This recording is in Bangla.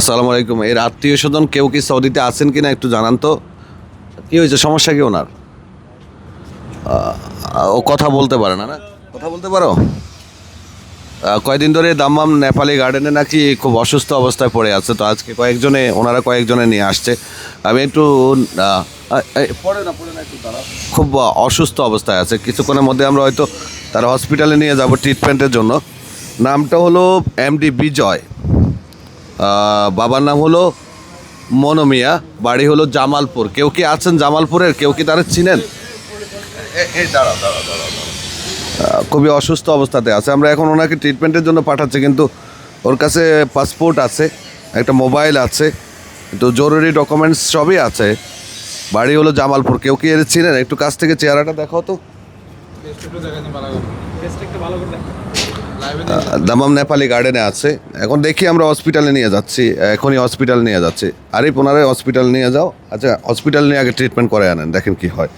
আসসালামু আলাইকুম। এর আত্মীয় স্বজন কেউ কি সৌদিতে আছেন কিনা একটু জানান তো। কি হয়েছে, সমস্যা কি ওনার? ও কথা বলতে পারে না, না কথা বলতে পারো? কয়দিন ধরে দাম্মাম নেপালি গার্ডেনে নাকি খুব অসুস্থ অবস্থায় পড়ে আছে, তো আজকে ওনারা কয়েকজনে নিয়ে আসছে। আমি একটু পড়ে না একটু দাঁড়াও। খুব অসুস্থ অবস্থায় আছে, কিছুক্ষণের মধ্যে আমরা হয়তো তার হসপিটালে নিয়ে যাব ট্রিটমেন্টের জন্য। নামটা হলো এমডি বিজয়। বাবার নাম হলো মনোমিয়া, বাড়ি হলো জামালপুর। কেউ কি আছেন জামালপুরের? কেউ কি তারা চিনেন? এই দাঁড়াও দাঁড়াও দাঁড়াও দাঁড়াও। খুবই অসুস্থ অবস্থাতে আছে, আমরা এখন ওনাকে ট্রিটমেন্টের জন্য পাঠাচ্ছি, কিন্তু ওর কাছে পাসপোর্ট আছে, একটা মোবাইল আছে, তো জরুরি ডকুমেন্টস সবই আছে। বাড়ি হলো জামালপুর। কেউ কি এর চিনেন? একটু কাছ থেকে চেহারাটা দেখাও তো। দামাম নেপালি গার্ডেনে আছে। এখন দেখি আমরা হসপিটালে নিয়ে যাচ্ছি, এখনই হসপিটাল নিয়ে যাচ্ছি। আরিফ, ওনারে হসপিটাল নিয়ে যাও। আচ্ছা, হসপিটাল নিয়ে আগে ট্রিটমেন্ট করে আনেন, দেখেন কি হয়।